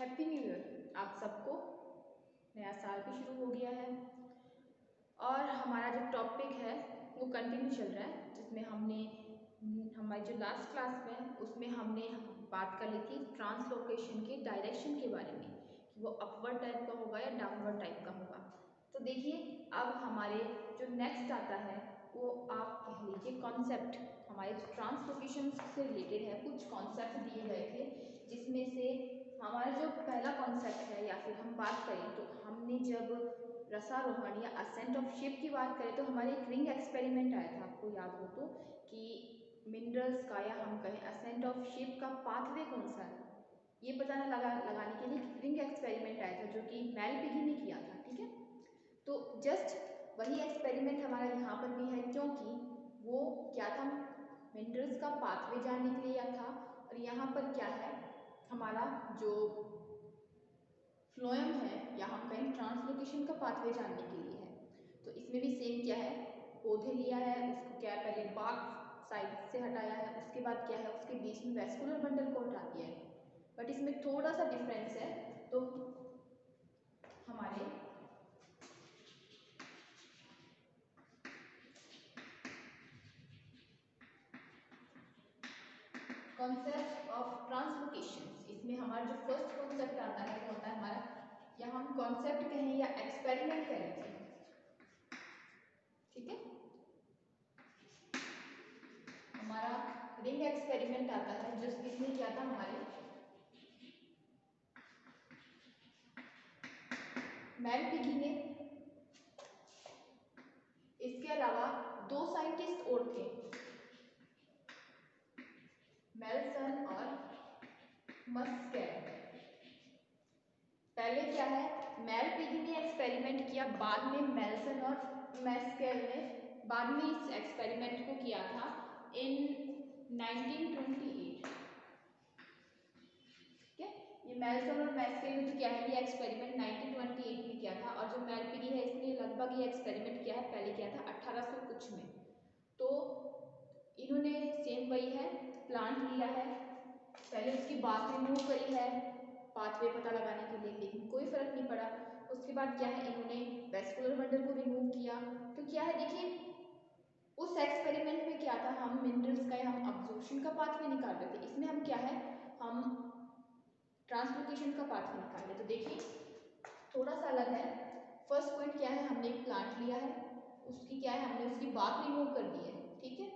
Happy new year आप सबको। नया साल भी शुरू हो गया है और हमारा जो टॉपिक है वो कंटिन्यू चल रहा है, जिसमें हमने हमारी जो लास्ट क्लास में उसमें हमने बात कर ली थी ट्रांसलोकेशन के डायरेक्शन के बारे में कि वो अपवर्ड टाइप का होगा या डाउनवर्ड टाइप का होगा। तो देखिए अब हमारे जो नेक्स्ट आता है वो आप कह लीजिए कॉन्सेप्ट, हमारे ट्रांसलोकेशन से रिलेटेड है। कुछ कॉन्सेप्ट दिए गए थे जिसमें से हमारा जो पहला कॉन्सेप्ट है, या फिर हम बात करें तो हमने जब रसारोहण या असेंट ऑफ शिप की बात करें तो हमारे एक रिंग एक्सपेरिमेंट आया था, आपको याद हो तो, कि मिनरल्स का या हम कहें असेंट ऑफ शिप का पाथवे कौन सा है ये पता लगाने के लिए रिंग एक्सपेरिमेंट आया था जो कि मेल पिगी ने किया था। ठीक है, तो जस्ट वही एक्सपेरिमेंट हमारा यहाँ पर भी है, क्योंकि वो क्या था, मिनरल्स का पाथवे जानने के लिए था, और यहाँ पर क्या है हमारा जो फ्लोएम है या हम कहें ट्रांसलोकेशन का पाथवे जानने के लिए है। तो इसमें भी सेम क्या है, पौधे लिया है, उसको क्या पहले बाग साइड से हटाया है, उसके बाद क्या है उसके बीच में वेस्कुलर बंडल को हटा दिया है। बट इसमें थोड़ा सा डिफरेंस है। तो हमारे कॉन्सेप्ट ऑफ ट्रांसलोकेशन, इसमें हमारा जो फर्स्ट कॉन्सेप्ट आता है वो होता है हमारा, या हम कॉन्सेप्ट कहें या एक्सपेरिमेंट करें, ठीक है, हमारा रिंग एक्सपेरिमेंट आता है जो इसमें क्या था हमारे मेल पिगी ने, इसके अलावा दो साइंटिस्ट और थे, मेल्सन और मस्केल। पहले क्या है, मेल पिगी ने एक्सपेरिमेंट किया, बाद में मेल्सन और मस्केल ने बाद में इस एक्सपेरिमेंट को किया था इन 1928। ठीक है, ये मेल्सन और मस्केल ने जो क्या है ये एक्सपेरिमेंट 1928 में किया था, और जो मेल पिगी है इसने लगभग ये एक्सपेरिमेंट किया है, पहले किया था 1800 कुछ में। तो इन्होंने सेम वही है, प्लांट लिया है, पहले उसकी बात रिमूव करी है पाथवे पता लगाने के लिए, लेकिन कोई फर्क नहीं पड़ा। उसके बाद क्या है इन्होंने वेस्कुलर बंडल को रिमूव किया। तो क्या है देखिए उस एक्सपेरिमेंट में क्या था, हम मिनरल्स का या हम अब्जॉर्प्शन का पाथवे निकाल रहे थे, इसमें हम क्या है हम ट्रांसलोकेशन का पाथवे निकाल रहे। तो देखिए थोड़ा सा अलग है। फर्स्ट पॉइंट क्या है, हमने एक प्लांट लिया है, उसकी क्या है हमने उसकी बात रिमूव कर दी है। ठीक है,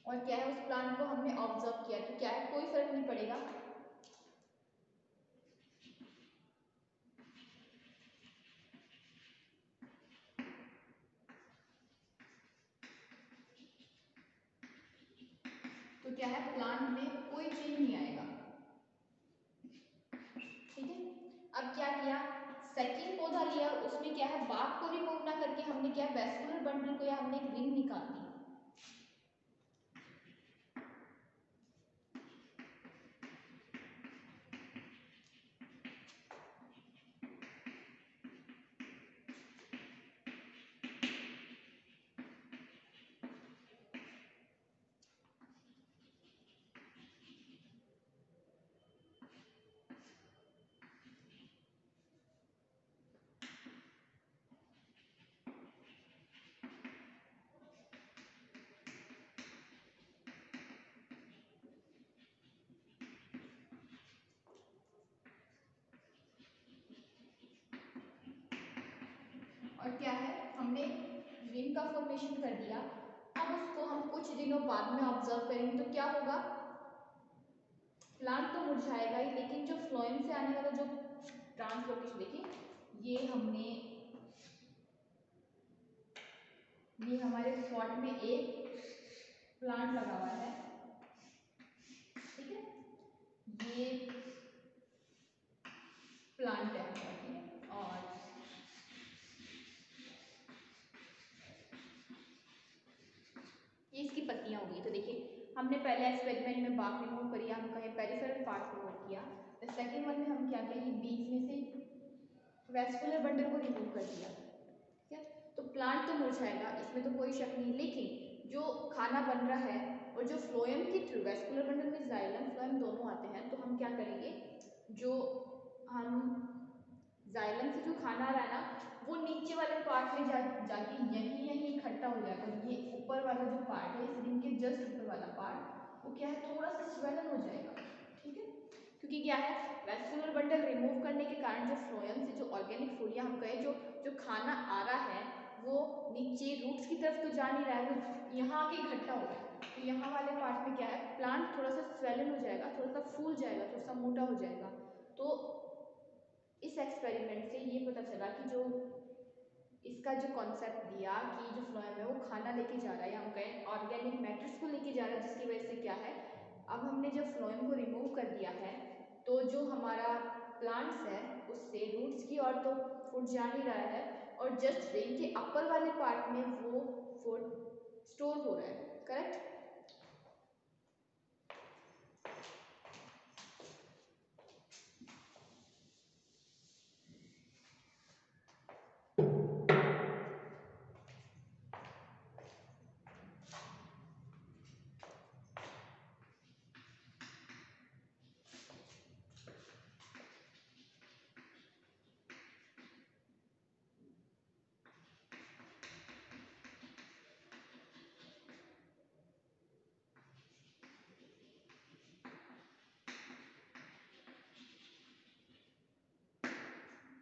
और क्या है उस प्लांट को हमने ऑब्जर्व किया, तो क्या है कोई फर्क नहीं पड़ेगा। तो क्या है प्लांट में कोई चेंज नहीं आएगा। ठीक है, अब क्या किया, सेकंड पौधा लिया, उसमें क्या है बाग को रिमूव ना करके हमने क्या वेस्कुलर बंडल को या हमने एक रिंग निकाल दी। और क्या है हमने रिंग का फॉर्मेशन कर दिया। अब उसको हम कुछ दिनों बाद में ऑब्जर्व करेंगे तो क्या होगा, प्लांट तो मुरझाएगा ही, लेकिन जो फ्लोएम से आने वाला जो ट्रांसलोकेशन, देखिए ये हमारे पॉट में एक प्लांट लगा हुआ है। ठीक है, ये प्लांट है हमारा, ठीक है। और ये इसकी पत्तियां होगी। तो देखिए हमने पहले एक्सपेरिमेंट में बाग रिमूव करी, हम कहें पेरिफेरल पार्ट रिमूव किया। द सेकंड वन में हम क्या किया, ये बीज में से वेस्कुलर बंडल को रिमूव कर दिया, ठीक है। तो प्लांट तो मुरझाएगा, इसमें तो कोई शक नहीं, लेकिन जो खाना बन रहा है और जो फ्लोएम के थ्रू, वेस्कुलर बंडल में जाइलम फ्लोएम दोनों आते हैं, तो हम क्या करेंगे, जो हम जाइलम से जो खाना आ रहा है ना, वो नीचे वाले पार्ट में जाके यहीं इकट्ठा हो जाएगा। ये ऊपर वाला जो पार्ट है, इस रिंग के जस्ट ऊपर वाला पार्ट, वो क्या है, थोड़ा सा स्वेलन हो जाएगा, ठीक है। क्योंकि क्या है, वेस्कुलर बंडल रिमूव करने के कारण जो फ्लोएम से जो ऑर्गेनिक फूड, या हम कहें जो खाना आ रहा है, वो नीचे रूट्स की तरफ तो जा नहीं रहा है, वो यहाँ आके इकट्ठा हो रहा है। तो यहाँ वाले पार्ट में क्या है, प्लांट थोड़ा सा स्वेलन हो जाएगा, थोड़ा सा फूल जाएगा, थोड़ा सा मोटा हो जाएगा। तो इस एक्सपेरिमेंट से ये पता चला कि जो इसका जो कॉन्सेप्ट दिया कि जो फ्लोएम है वो खाना लेके जा रहा है, या हम कहें ऑर्गेनिक मैट्रिक्स को लेके जा रहा है, जिसकी वजह से क्या है, अब हमने जब फ्लोएम को रिमूव कर दिया है, तो जो हमारा प्लांट्स है उससे रूट्स की ओर तो फूड जा नहीं रहा है, और जस्ट रिंग के अपर वाले पार्ट में वो फूड स्टोर हो रहा है, करेक्ट।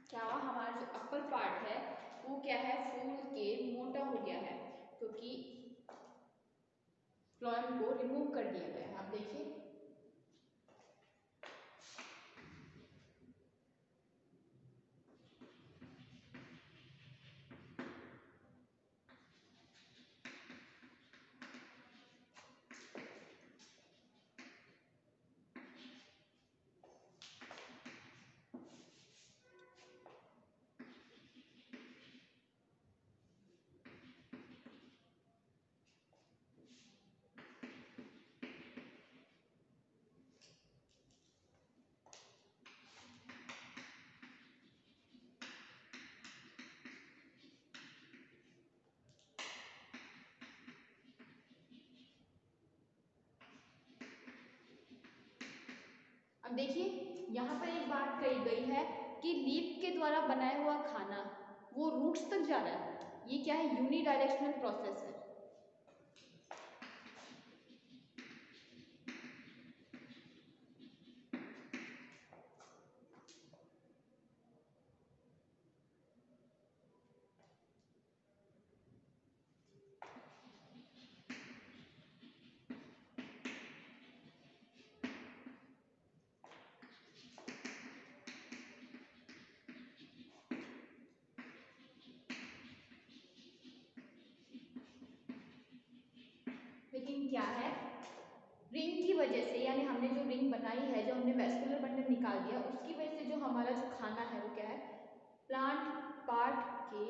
क्या हुआ, हमारा जो अपर पार्ट है वो क्या है, फूल के मोटा हो गया है, क्योंकि फ्लोएम को रिमूव कर दिया गया है। आप देखिए अब देखिए यहाँ पर एक बात कही गई है कि लीफ के द्वारा बनाया हुआ खाना वो रूट्स तक जा रहा है। ये क्या है, यूनिडायरेक्शनल प्रोसेस है। लेकिन क्या है, रिंग की वजह से, यानी हमने जो रिंग बनाई है, जो हमने वेस्कुलर बंडल निकाल दिया, उसकी वजह से जो हमारा जो खाना है वो क्या है, प्लांट पार्ट के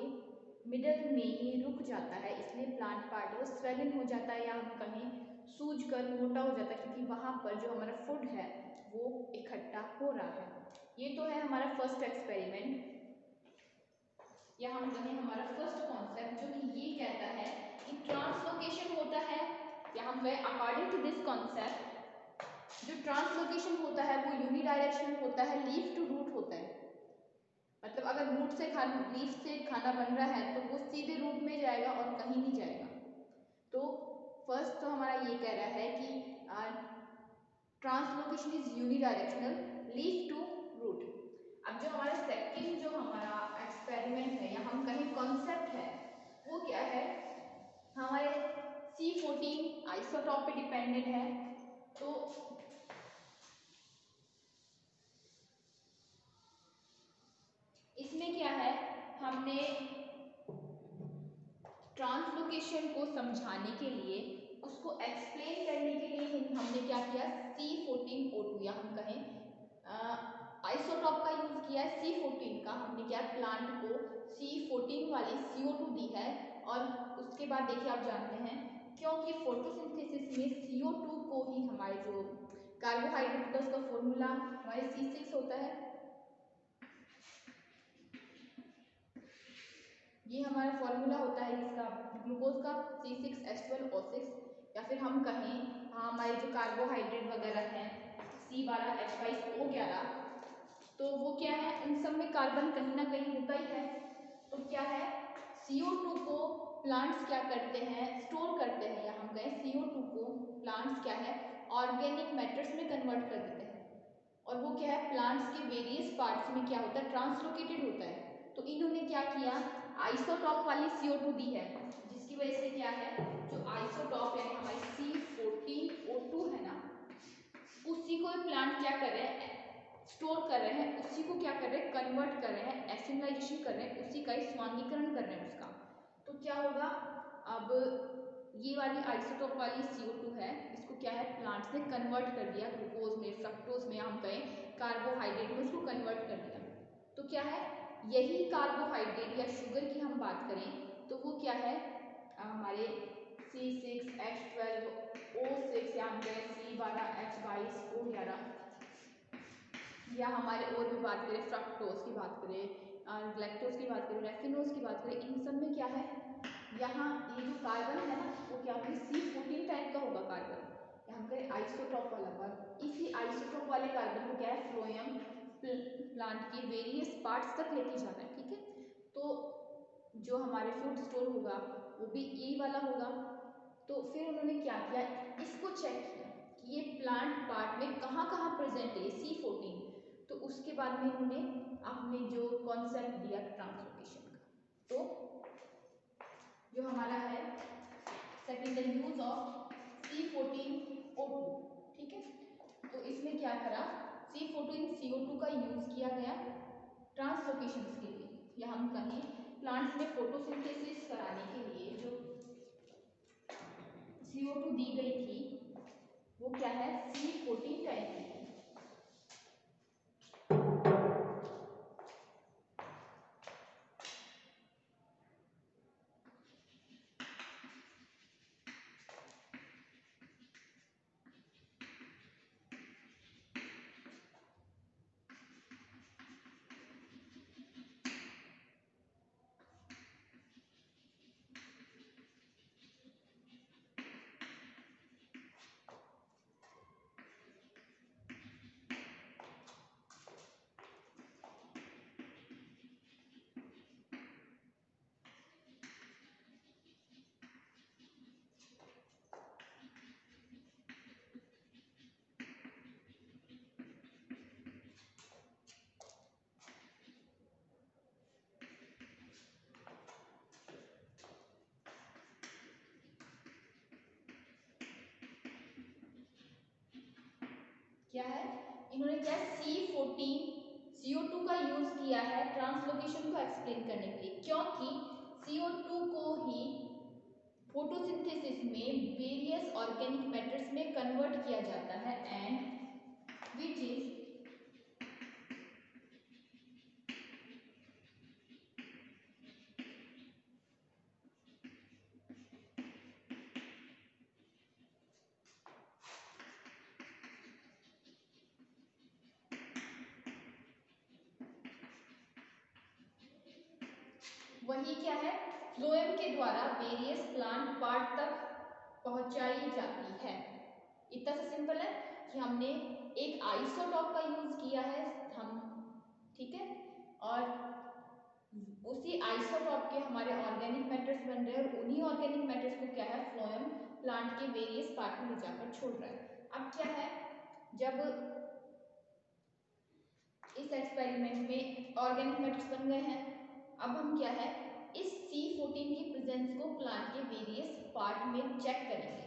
मिडल में ही रुक जाता है। इसलिए प्लांट पार्ट वो स्वेलिंग हो जाता है, या हम कहें सूज कर मोटा हो जाता है, क्योंकि वहाँ पर जो हमारा फूड है वो इकट्ठा हो रहा है। ये तो है हमारा फर्स्ट एक्सपेरिमेंट, या हम कहें हमारा फर्स्ट कॉन्सेप्ट, जो कि ये कहता है कि ट्रांसलोकेशन होता है, या हम कहें अकॉर्डिंग टू दिस कॉन्सेप्ट जो ट्रांसलोकेशन होता है वो यूनिडायरेक्शनल होता है, लीफ टू रूट होता है। मतलब अगर रूट से लीफ से खाना बन रहा है तो वो सीधे रूट में जाएगा और कहीं नहीं जाएगा। तो फर्स्ट तो हमारा ये कह रहा है कि translocation is unidirectional, leaf to root. अब जो हमारा सेकंड जो हमारा एक्सपेरिमेंट है, या हम कहें कॉन्सेप्ट है, वो क्या है, हमारे C14 आइसोटॉप पे डिपेंडेंट है। तो इसमें क्या है, हमने ट्रांसलोकेशन को समझाने के लिए, उसको एक्सप्लेन करने के लिए हमने क्या किया, C14O2, या हम कहें आइसोटॉप का यूज किया है C14 का। हमने क्या प्लांट को C14 वाली CO2 दी है। और उसके बाद देखिए आप जानते हैं क्योंकि फोटोसिंथेसिस में CO2 को ही हमारे जो कार्बोहाइड्रेट होता है उसका फॉर्मूला हमारे C6 होता है। ये हमारा फॉर्मूला होता है इसका ग्लूकोज का C6H12O6। या फिर हम कहें हमारे जो कार्बोहाइड्रेट वगैरह हैं C12H22O11, तो वो क्या है उन सब में कार्बन कहीं ना कहीं होता ही है। तो क्या है CO2 को प्लांट्स क्या करते हैं स्टोर करते हैं, या हम कहें CO2 को प्लांट्स क्या है ऑर्गेनिक मैटर्स में कन्वर्ट कर देते हैं। और वो क्या है प्लांट्स के वेरियस पार्ट्स में क्या होता है ट्रांसलोकेटेड होता है। तो इन्होंने क्या किया आइसोटॉप वाली CO2 दी है, जिसकी वजह से क्या है जो आइसोटॉप यानी हमारी C14O2 है ना, उसी को प्लांट क्या कर रहे हैं स्टोर कर रहे हैं, उसी को क्या कर रहे हैं कन्वर्ट कर रहे हैं, एसिमिलाइजेशन कर रहे हैं, उसी का स्वांगीकरण कर रहे हैं उसका। तो क्या होगा अब ये वाली आइसोटॉप वाली CO2 है, इसको क्या है प्लांट्स ने कन्वर्ट कर दिया ग्लूकोज में, फ्रक्टोज में, हम कहें कार्बोहाइड्रेट में उसको कन्वर्ट कर दिया। तो क्या है यही कार्बोहाइड्रेट या शुगर की हम बात करें तो वो क्या है हमारे C6H12O6 या हम कहें C12H22O11, या हमारे और भी बात करें फ्रक्टोज की बात करें, ग्लैक्टोज की बात करें, रेफिनोज की बात करें, इन सब में क्या है यहाँ ये जो कार्बन है ना वो क्या होगी C14 टाइप का होगा कार्बन, या हम कहें आइसोटॉप वाला कार्बन। इसी आइसोटॉप वाले कार्बन को क्या है फ्लोएम प्लांट के वेरियस पार्ट्स तक लेके जाना है। ठीक है, तो जो हमारे फूड स्टोर होगा वो भी यही वाला होगा। तो फिर उन्होंने क्या किया इसको चेक किया कि ये प्लांट पार्ट में कहाँ कहाँ प्रेजेंट है C14। तो उसके बाद में उन्होंने अपने जो कॉन्सेप्ट दिया ट्रांसलोकेशन का। तो जो हमारा है सेकेंडरी यूज ऑफ C14O2, ठीक है, तो इसमें क्या करा C14CO2 का यूज किया गया ट्रांसलोकेशन के लिए, या हम कहें प्लांट्स में फोटोसिंथेसिस कराने के लिए जो CO2 दी गई थी वो क्या है C14 टाइप की। क्या है इन्होंने क्या C14CO2 का यूज किया है ट्रांसलोकेशन को एक्सप्लेन करने के लिए, क्योंकि CO2 को ही फोटोसिंथेसिस में वेरियस ऑर्गेनिक मैटर्स में कन्वर्ट किया जाता है एंड विच इज वही क्या है फ्लोएम के द्वारा वेरियस प्लांट पार्ट तक पहुंचाई जाती है। इतना सा सिंपल है कि हमने एक आइसोटॉप का यूज किया है हम, ठीक है, और उसी आइसोटॉप के हमारे ऑर्गेनिक मैटर्स बन रहे हैं और उन्हीं ऑर्गेनिक मैटर्स को क्या है फ्लोएम प्लांट के वेरियस पार्ट में ले जाकर छोड़ रहा है। अब क्या है जब इस एक्सपेरिमेंट में ऑर्गेनिक मैटर्स बन गए हैं, अब हम क्या है इस C14 की प्रेजेंस को प्लांट के वेरियस पार्ट में चेक करेंगे।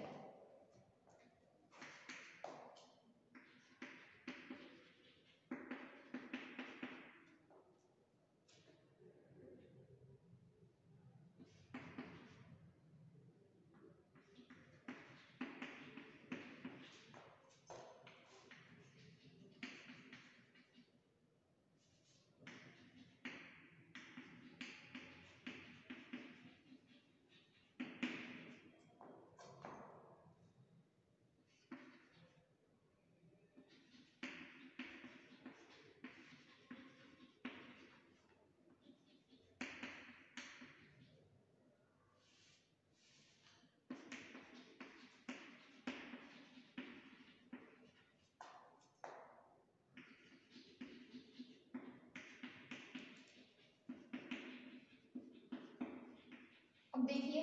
देखिए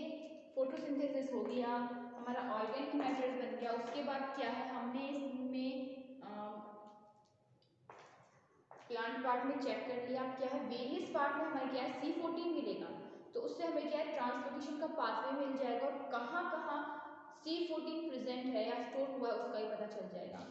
फोटोसिंथेसिस हो गया, हमारा ऑर्गेनिक मैटर बन गया। उसके बाद क्या है, हमने इसमें प्लांट पार्ट में चेक कर लिया। क्या है, वेरियस पार्ट में हमें क्या है C14 मिलेगा, तो उससे हमें क्या है ट्रांसलोकेशन का पाथवे मिल जाएगा और कहाँ कहाँ C14 प्रेजेंट है या स्टोर हुआ है उसका ही पता चल जाएगा।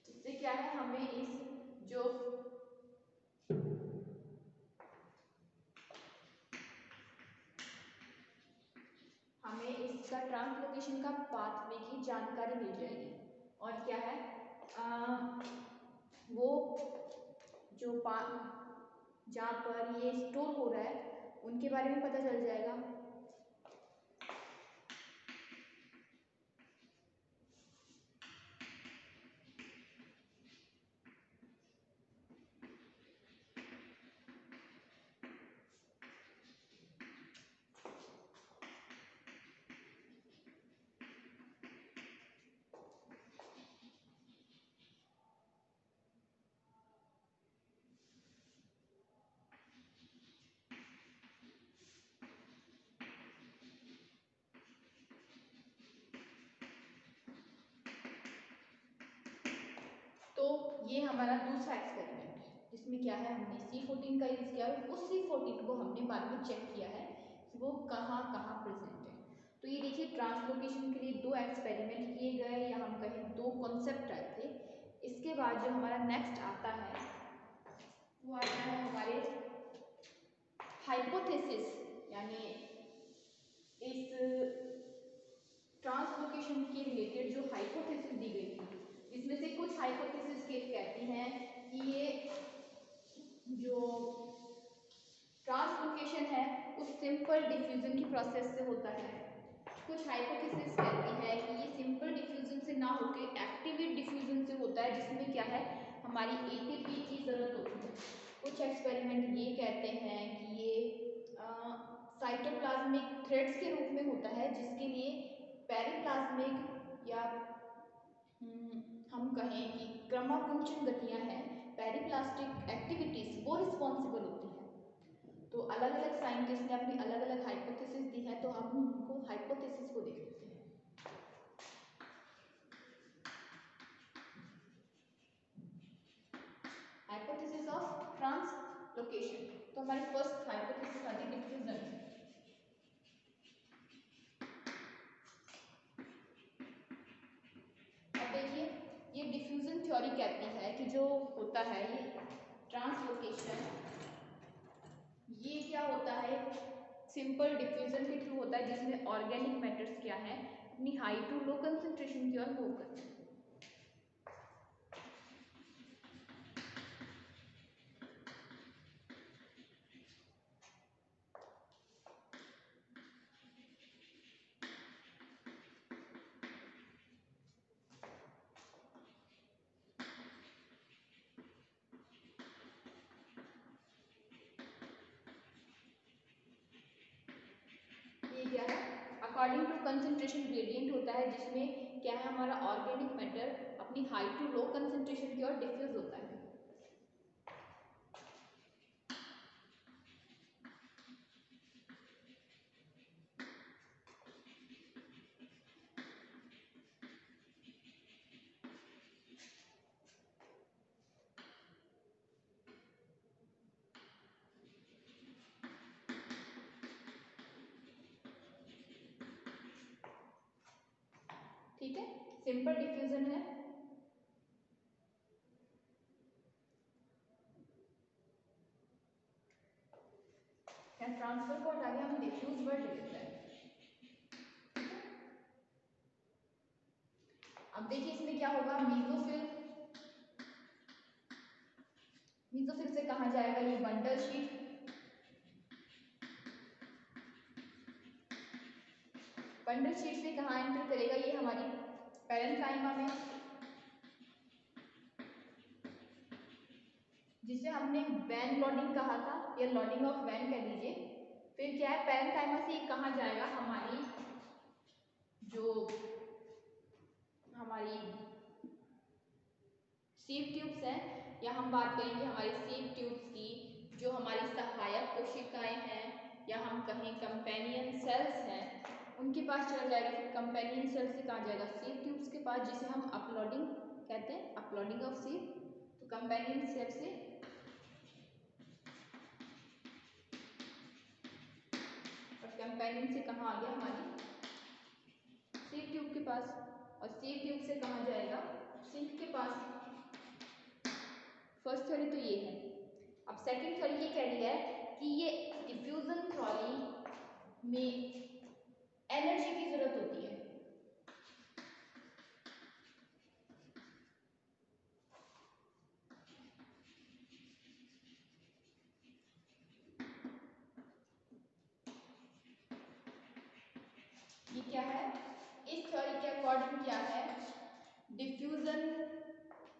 इससे क्या है, हमें इस जो हमें इसका ट्रांसलोकेशन का पाथवे की जानकारी मिल जाएगी। और क्या है वो जो जहाँ पर ये स्टोर हो रहा है उनके बारे में पता चल जाएगा। तो ये हमारा दूसरा एक्सपेरिमेंट है जिसमें क्या है, हमने C14 का यूज़ किया और उस C14 को हमने बाद में चेक किया है कि वो कहाँ कहाँ प्रेजेंट है। तो ये देखिए ट्रांसलोकेशन के लिए दो एक्सपेरिमेंट किए गए या हम कहें दो कॉन्सेप्ट आए थे। इसके बाद जो हमारा नेक्स्ट आता है वो आता है हमारे हाइपोथेसिस, यानी इस ट्रांसलोकेशन के रिलेटेड जो हाइपोथेसिस दी गई थी, इसमें से कुछ हाइपोथेसिस कहती हैं कि ये जो ट्रांसलोकेशन है उस सिंपल डिफ्यूजन की प्रोसेस से होता है। कुछ हाइपोथेसिस कहती है कि ये सिंपल डिफ्यूजन से ना होकर एक्टिवेट डिफ्यूजन से होता है, जिसमें क्या है हमारी एटीपी की जरूरत होती है। कुछ एक्सपेरिमेंट ये कहते हैं कि ये साइटोप्लाज्मिक थ्रेड्स के रूप में होता है, जिसके लिए पेरिप्लाज्मिक या हम कहें कि क्रमाकुंचन गतियां हैं, पेरिप्लास्टिक एक्टिविटीज वो रिस्पॉन्सिबल होती हैं। तो अलग अलग साइंटिस्ट ने अपनी अलग अलग हाइपोथेसिस दी है, तो हम उनको हाइपोथेसिस को देख लेते हैं। हाइपोथेसिस ऑफ ट्रांसलोकेशन, तो हमारी फर्स्ट हाइपोथेसिस आती है डिफ्यूजन। अब देखिए ये डिफ्यूजन थ्योरी कहती है कि जो होता है ये ट्रांसलोकेशन, ये क्या होता है सिंपल डिफ्यूजन के थ्रू होता है, जिसमें ऑर्गेनिक मैटर्स क्या है अपनी हाई टू लो कंसंट्रेशन की ओर मूव करते हैं। ये क्या है अकॉर्डिंग टू कंसंट्रेशन ग्रेडियंट होता है, जिसमें क्या है हमारा ऑर्गेनिक मैटर अपनी हाई टू लो कंसंट्रेशन की ओर डिफ्यूज होता है। ठीक है, सिंपल डिफ्यूजन है। ट्रांसफर को हटा के हम डिफ्यूज वर्ड ले लेते हैं। अब देखिए इसमें क्या होगा, मीसोफिल से कहाँ कहाँ जाएगा, ये बंडल शीट। बंडल शीट से कहाँ एंटर करेगा, ये हमारी पैरेन्काइमा में, जिसे हमने वैन लॉडिंग कहा था या लॉडिंग ऑफ वैन कह लीजिए। फिर क्या है, पैरेन्काइमा से कहाँ जाएगा, हमारी जो हमारी सीव ट्यूब्स हैं, या हम बात करेंगे हमारी सीव ट्यूब्स की, जो हमारी सहायक कोशिकाएं हैं या हम कहें कंपेनियन सेल्स हैं, उनके पास चला जाएगा। फिर कंपेनियन सेल से कहाँ जाएगा, सीव ट्यूब्स के पास, जिसे हम अपलोडिंग कहते हैं, अपलोडिंग ऑफ सीव। तो कंपेनियन सेल से कंपेनियन से कहाँ आ गया, हमारी सीव ट्यूब के पास, और सीव ट्यूब से कहाँ जाएगा, सिंक के पास। फर्स्ट थ्योरी तो ये है। अब सेकंड थ्योरी ये कह रही है कि ये डिफ्यूजन थ्योरी में एनर्जी की जरूरत होती है। ये क्या है, इस थ्योरी के अकॉर्डिंग क्या है, डिफ्यूजन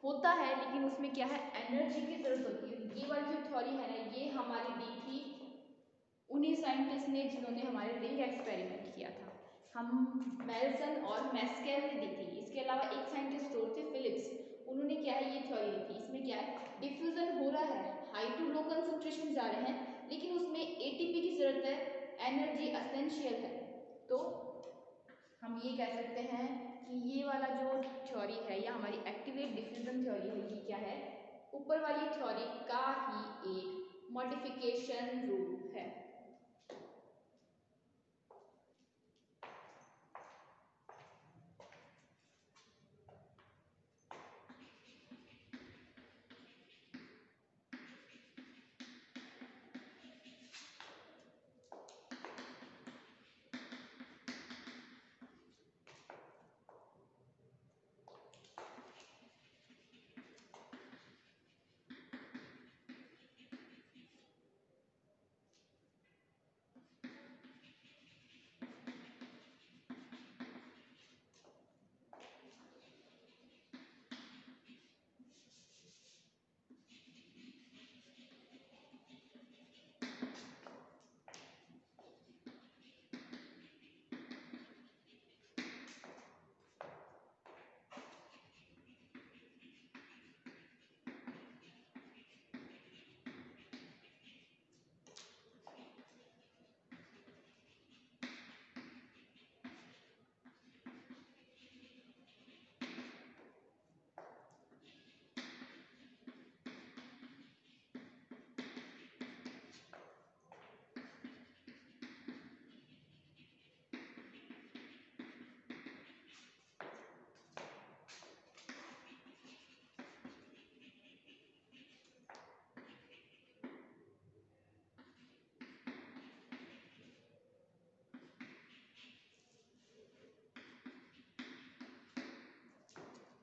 होता है लेकिन उसमें क्या है, एनर्जी की जरूरत होती है। ये वाली जो थ्योरी है ना, ये हमारी दी थी उन्हीं साइंटिस्ट ने जिन्होंने हमारे रिंग एक्सपेरिमेंट किया था, हम मेल्सन और मैस्केल ने दी थी। इसके अलावा एक साइंटिस्ट और थे फिलिप्स, उन्होंने क्या है ये थ्योरी दी थी। इसमें क्या है, डिफ्यूजन हो रहा है, हाई टू लो कंसंट्रेशन जा रहे हैं, लेकिन उसमें एटीपी की जरूरत है, एनर्जी एसेंशियल है। तो हम ये कह सकते हैं कि ये वाला जो थ्योरी है या हमारी एक्टिवेट डिफ्यूजन थ्योरी है, ये क्या है, ऊपर वाली थ्योरी का ही एक मॉडिफिकेशन रूप है।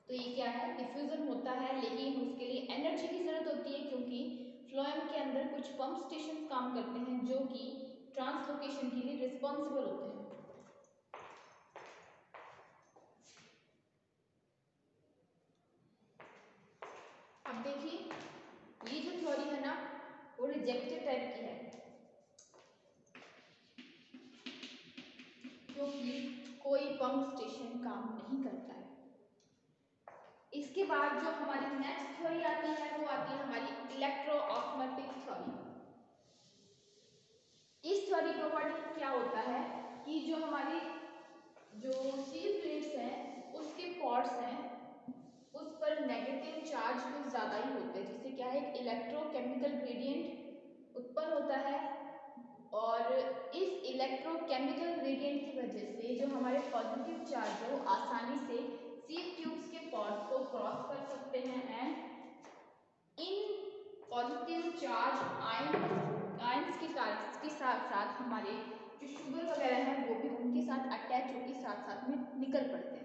तो ये क्या है, डिफ्यूजन होता है लेकिन उसके लिए एनर्जी की जरूरत होती है, क्योंकि फ्लोएम के अंदर कुछ पंप स्टेशन काम करते हैं जो कि ट्रांसलोकेशन के लिए रिस्पॉन्सिबल होते हैं। अब देखिए, ये जो थ्योरी है ना, वो रिजेक्टेड टाइप की है, क्योंकि कोई पंप स्टेशन काम नहीं करता है। इसके बाद जो हमारी नेक्स्ट थ्योरी आती है, वो आती है हमारी इलेक्ट्रोऑस्मोटिक थ्योरी। इस थ्योरी के अकॉर्डिंग क्या होता है कि जो हमारी जो सील प्लेट्स हैं, उसके पॉर्ट्स हैं, उस पर नेगेटिव चार्ज कुछ ज़्यादा ही होते हैं, जिससे क्या है, एक इलेक्ट्रोकेमिकल ग्रेडियंट उत्पन्न होता है। और इस इलेक्ट्रोकेमिकल ग्रेडियंट की वजह से जो हमारे पॉजिटिव चार्ज है, वो आसानी से सील ट्यूब्स के पॉर्ट्स को क्रॉस कर सकते हैं, and in positive charge ions के साथ साथ हमारे जो शुगर वगैरह हैं, वो भी उनके साथ अटैच होकर साथ साथ में निकल पड़ते हैं।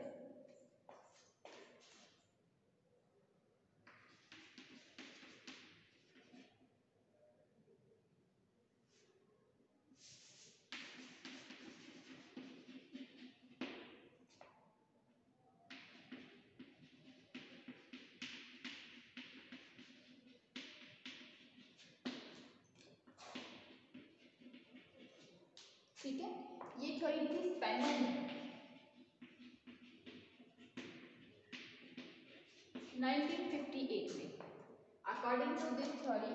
ठीक है, ये थ्योरी थी स्पेनर ने 1958 में। अकॉर्डिंग टू दिस थ्योरी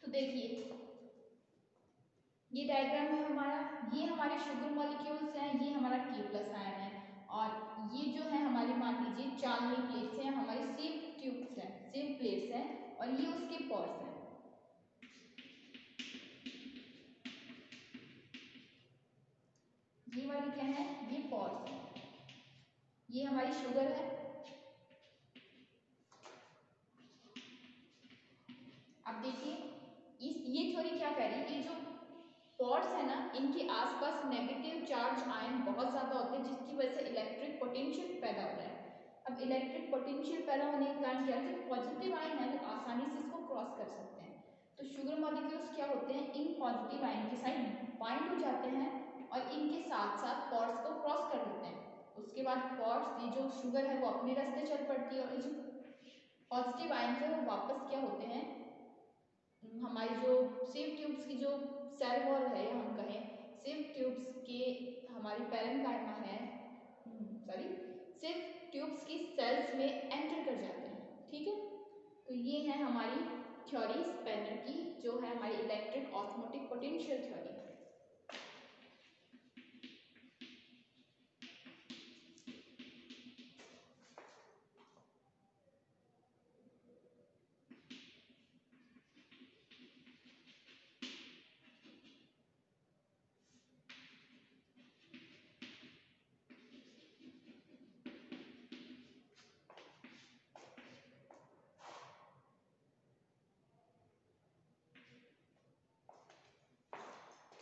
तो देखिए ये डायग्राम है हमारा, ये हमारे शुगर मॉलिक्यूल्स हैं, ये हमारा K+ आयन है, और ये जो है हमारी मान लीजिए चांदनी प्लेट्स हैं, हमारी सेम ट्यूब्स हैं, सेम प्लेट्स हैं, और ये उसके पॉर्स हैं। ये वाली क्या है, ये पॉर्स है, ये हमारी शुगर है। अब देखिए ये थ्योरी क्या कह रही है, ये जो पॉर्स है ना, इनके आसपास नेगेटिव चार्ज आयन बहुत ज्यादा होते हैं, जिसकी वजह से इलेक्ट्रिक पोटेंशियल पैदा हो रहा है। अब इलेक्ट्रिक पोटेंशियल पैदा होने के कारण क्या है, पॉजिटिव आयन है वो आसानी से इसको क्रॉस कर सकते हैं। तो शुगर मॉलिक्यूल्स क्या होते हैं, इन पॉजिटिव आयन के साथ बाइंड हो जाते हैं और इनके साथ साथ पॉर्स को क्रॉस कर लेते हैं। उसके बाद पॉर्स, ये जो शुगर है वो अपने रास्ते चल पड़ती है, और ये जो पॉजिटिव आयन है वो वापस क्या होते हैं, हमारी जो सेम ट्यूब्स की जो सेल वॉल है, या हम कहें सेम ट्यूब्स के हमारी पैरेन्काइमा है, सॉरी सेम ट्यूब्स की सेल्स में एंटर कर जाते हैं। ठीक है, तो ये है हमारी थ्योरी स्पेनर की, जो है हमारी इलेक्ट्रिक ऑस्मोटिक पोटेंशियल थ्योरी।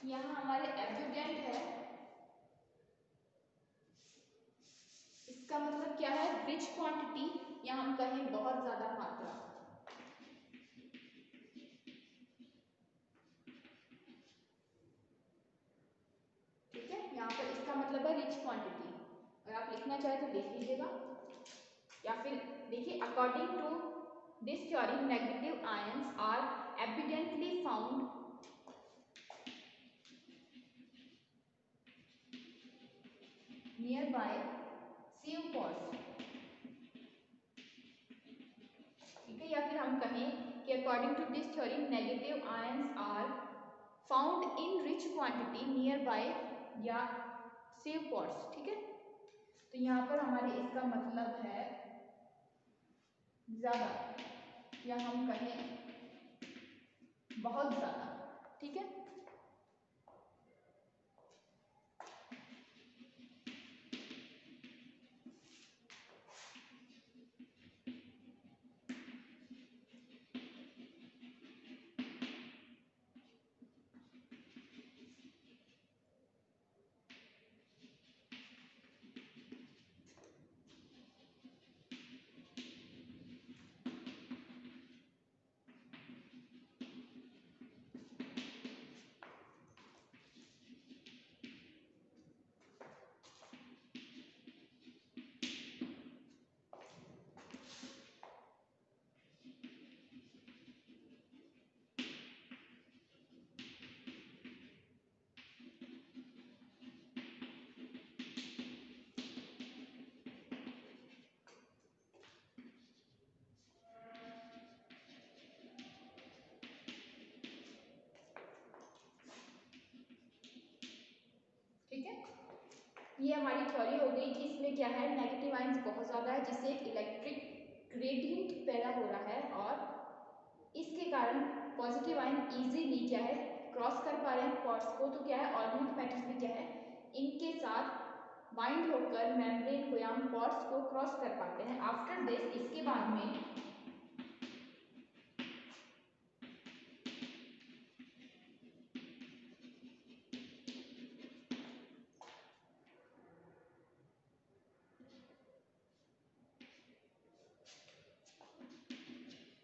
यहाँ हमारे एब्यूटेंट है, इसका मतलब क्या है, रिच क्वांटिटी, या हम कहें बहुत ज्यादा मात्रा। ठीक है, यहाँ पर इसका मतलब है रिच क्वांटिटी। अगर आप लिखना चाहे तो लिख लीजिएगा, या फिर देखिए according to this theory negative ions are evidently found nearby same pores. ठीक है, या फिर हम कहें कि according to this theory negative ions are found in rich quantity nearby या सेव पॉर्स। ठीक है, तो यहाँ पर हमारे इसका मतलब है ज्यादा, या हम कहें बहुत ज्यादा। ठीक है, ये हमारी थ्योरी हो गई कि इसमें क्या है, नेगेटिव आयंस बहुत ज़्यादा है जिससे एक इलेक्ट्रिक ग्रेडियंट पैदा हो रहा है और इसके कारण पॉजिटिव आयन इजीली क्या है क्रॉस कर पा रहे हैं पॉर्स को। तो क्या है, ऑर्गेनिक मैटर्स भी क्या है इनके साथ बाइंड होकर मेम्ब्रेन को या पॉर्स को क्रॉस कर पाते हैं। आफ्टर दिस, इसके बाद में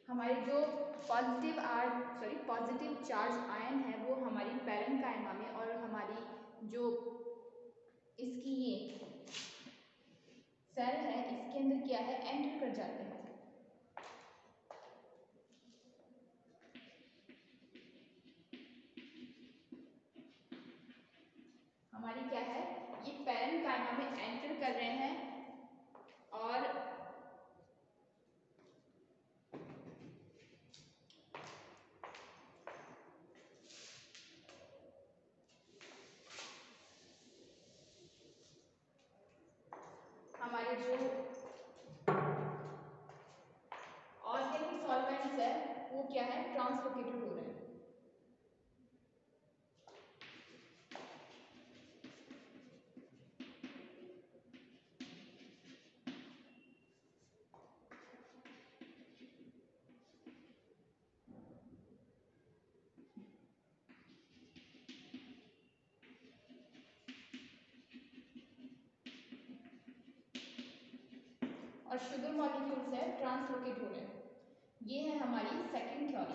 हमारे जो पॉजिटिव चार्ज आयन है वो हमारी पैरेन्काइमा में और हमारी जो इसकी ये सेल है इसके अंदर क्या है एंटर कर जाते हैं। हमारी क्या है ये पैरेन्काइमा में एंटर कर रहे हैं और हमारे जो ऑर्गेनिक सॉल्वेंट्स है वो क्या है ट्रांसलोकेटेड हो रहे हैं। और शुगर मॉलिक्यूल्स है ट्रांसलोकेट हो रहे हैं। ये है हमारी सेकंड थ्योरी।